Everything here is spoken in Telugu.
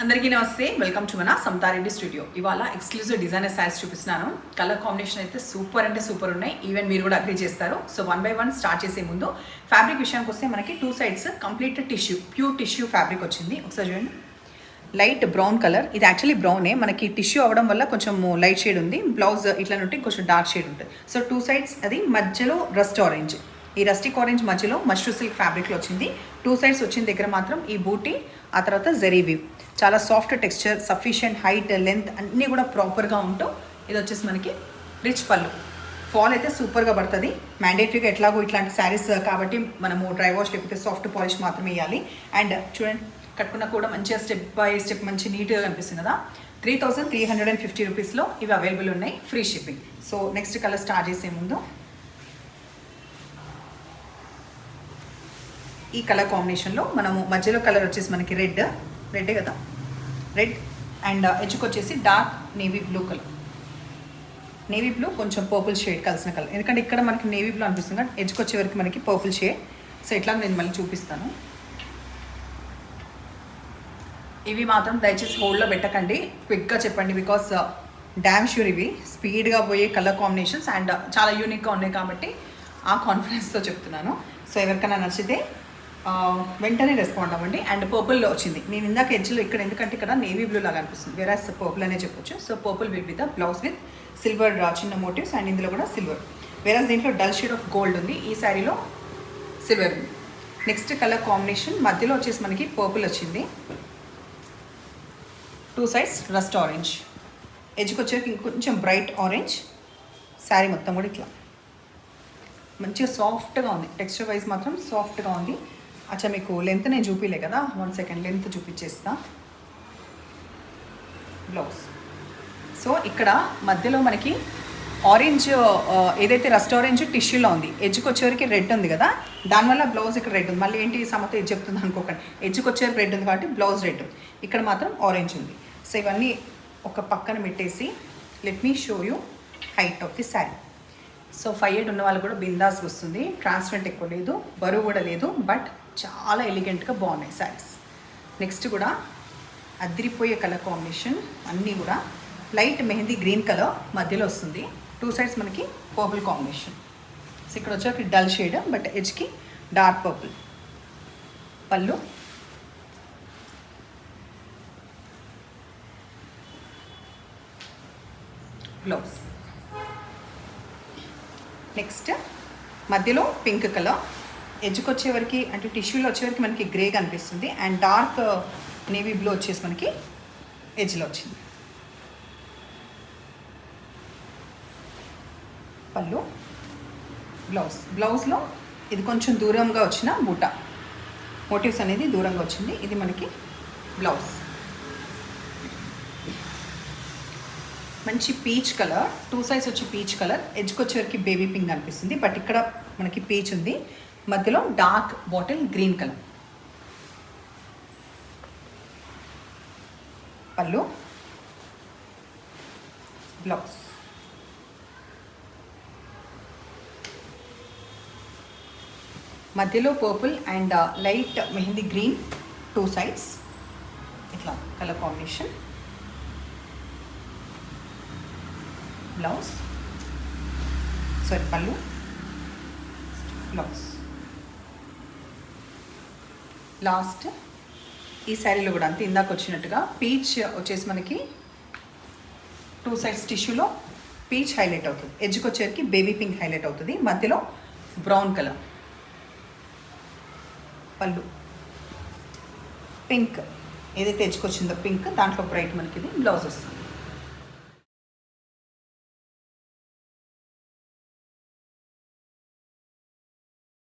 అందరికీ నమస్తే, వెల్కమ్ టు మన సమతారెడ్డి స్టూడియో. ఇవాళ ఎక్స్క్లూజివ్ డిజైనర్ శారీస్ చూపిస్తున్నాను. కలర్ కాంబినేషన్ అయితే సూపర్ అంటే సూపర్ ఉన్నాయి. ఈవెన్ మీరు కూడా అగ్రీ చేస్తారు. సో 1 by 1 స్టార్ట్ చేసే ముందు ఫ్యాబ్రిక్ విషయానికి వస్తే మనకి 2 sides complete tissue, pure tissue fabric వచ్చింది. ఒకసారి చూడండి, లైట్ బ్రౌన్ కలర్. ఇది యాక్చువల్లీ బ్రౌనే, మనకి టిష్యూ అవ్వడం వల్ల కొంచెం లైట్ షేడ్ ఉంది. బ్లౌజ్ ఇట్లా నుండి కొంచెం డార్క్ షేడ్ ఉంటుంది. సో 2 sides అది మధ్యలో రస్ట్ ఆరెంజ్, ఈ రస్టిక్ ఆరెంజ్ మధ్యలో మష్రూ సిల్క్ ఫ్యాబ్రిక్లో వచ్చింది. 2 sides వచ్చిన దగ్గర మాత్రం ఈ బూటీ, ఆ తర్వాత జరీ వీవ్. చాలా soft texture, sufficient height, length అన్నీ కూడా ప్రాపర్గా ఉంటూ ఇది వచ్చేసి మనకి రిచ్ పళ్ళు. ఫాల్ అయితే సూపర్గా పడుతుంది. మ్యాండేటరీగా ఎట్లాగో ఇట్లాంటి శారీస్ కాబట్టి మనము డ్రై వాష్ లేకపోతే సాఫ్ట్ పాలిష్ మాత్రమే వేయాలి. అండ్ చూడండి, కట్టుకున్న కూడా మంచిగా స్టెప్ బై స్టెప్ మంచి నీట్గా కనిపిస్తుంది కదా. 3350 రూపీస్లో ఇవి అవైలబుల్ ఉన్నాయి, free shipping. So next colour start చేసే ముందు ఈ కలర్ కాంబినేషన్లో మనము మధ్యలో కలర్ వచ్చేసి మనకి రెడ్డే కదా, రెడ్ అండ్ ఎడ్జ్కి వచ్చేసి dark navy blue colour. Navy blue కొంచెం పర్పుల్ షేడ్ కలిసిన కలర్, ఎందుకంటే ఇక్కడ మనకి నేవీ బ్లూ అనిపిస్తుంది కానీ ఎడ్జ్కి వచ్చే వరకు మనకి పర్పుల్ షేడ్. సో ఇట్లా నేను మళ్ళీ చూపిస్తాను. ఇవి మాత్రం దయచేసి హోల్డ్లో పెట్టకండి, క్విక్గా చెప్పండి. బికాస్ డ్యామ్ ష్యూర్ ఇవి స్పీడ్గా పోయే కలర్ కాంబినేషన్స్ అండ్ చాలా యూనిక్గా ఉన్నాయి కాబట్టి ఆ కాన్ఫిడెన్స్తో చెప్తున్నాను. సో ఎవరికైనా నచ్చితే వెంటనే రెస్పాండ్ అవ్వండి. అండ్ పర్పుల్లో వచ్చింది, నేను ఇందాక ఎడ్జ్లో ఇక్కడ, ఎందుకంటే ఇక్కడ నేవీ బ్లూ లాగా అనిపిస్తుంది, వేరాస్ పర్పుల్ అనే చెప్పొచ్చు. So purple will be the blouse with silver చిన్న మోటివ్స్ అండ్ ఇందులో కూడా సిల్వర్. వేరాస్ దీంట్లో డల్ షేడ్ ఆఫ్ గోల్డ్ ఉంది, ఈ శారీలో సిల్వర్ ఉంది. నెక్స్ట్ కలర్ కాంబినేషన్ మధ్యలో వచ్చేసి మనకి పర్పుల్ వచ్చింది. 2 sides రస్ట్ ఆరెంజ్, ఎడ్జ్కి వచ్చేకి ఇంకొంచెం బ్రైట్ ఆరెంజ్. శారీ మొత్తం కూడా ఇట్లా మంచిగా సాఫ్ట్గా ఉంది, టెక్స్చర్ వైజ్ మాత్రం సాఫ్ట్గా ఉంది. అచ్చా మీకు లెంత్ నేను చూపిలే కదా, 1 second లెంత్ చూపించేస్తా. బ్లౌజ్. సో ఇక్కడ మధ్యలో మనకి ఆరెంజ్, ఏదైతే రస్ట్ ఆరెంజ్ టిష్యూలో ఉంది, ఎడ్జ్కి వచ్చేవరకు రెడ్ ఉంది కదా, దానివల్ల బ్లౌజ్ ఇక్కడ రెడ్ ఉంది. మళ్ళీ ఏంటి సమత ఎడ్జ్ చెప్తుంది అనుకోకండి, ఎడ్జ్కి వచ్చేవరకు రెడ్ ఉంది కాబట్టి బ్లౌజ్ రెడ్, ఇక్కడ మాత్రం ఆరెంజ్ ఉంది. సో ఇవన్నీ ఒక పక్కన పెట్టేసి let me show you height of the sari. So 5'8" ఉన్న వాళ్ళు కూడా బిందాస్ వస్తుంది, ట్రాన్స్పరెంట్ ఎక్కువ లేదు, బరువు కూడా లేదు, బట్ చాలా ఎలిగెంట్గా బాగున్నాయి శారీస్. నెక్స్ట్ కూడా అదిరిపోయే కలర్ కాంబినేషన్, అన్నీ కూడా లైట్ మెహందీ గ్రీన్ కలర్ మధ్యలో వస్తుంది. 2 sides మనకి పర్పుల్ కాంబినేషన్. సో ఇక్కడ వచ్చాక డల్ షేడ్ బట్ ఎడ్జ్కి డార్క్ పర్పుల్. పళ్ళు, బ్లౌజ్. నెక్స్ట్ మధ్యలో పింక్ కలర్, ఎడ్జ్కి వచ్చేవరకు అంటే టిష్యూలో వచ్చేవరకు మనకి గ్రే కనిపిస్తుంది అండ్ డార్క్ నేవీ బ్లూ వచ్చేసి మనకి ఎడ్జ్లో వచ్చింది. పళ్ళు, బ్లౌజ్. బ్లౌజ్లో ఇది కొంచెం దూరంగా వచ్చిన బూటా మోటివ్స్ అనేది దూరంగా వచ్చింది. ఇది మనకి బ్లౌజ్. మంచి పీచ్ కలర్, 2 sides వచ్చి పీచ్ కలర్, ఎడ్జ్కి వచ్చేవరకు బేబీ పింక్ అనిపిస్తుంది బట్ ఇక్కడ మనకి పీచ్ ఉంది, మధ్యలో డార్క్ బాటిల్ గ్రీన్ కలర్. పళ్ళు, బ్లౌజ్. మధ్యలో purple and light mehndi green, 2 sides ఇట్లా కలర్ కాంబినేషన్. బ్లౌజ్, సారీ పళ్ళు, బ్లౌజ్. లాస్ట్ ఈ శారీలో కూడా అంతే, ఇందాక వచ్చినట్టుగా పీచ్ వచ్చేసి మనకి 2 sides టిష్యూలో పీచ్ హైలైట్ అవుతుంది, ఎడ్జ్కి వచ్చేసరికి బేబీ పింక్ హైలైట్ అవుతుంది, మధ్యలో బ్రౌన్ కలర్. పళ్ళు పింక్, ఏదైతే ఎడ్జ్కి వచ్చిందో పింక్, దాంట్లో బ్రైట్ మనకి ఇది బ్లౌజ్ వస్తుంది.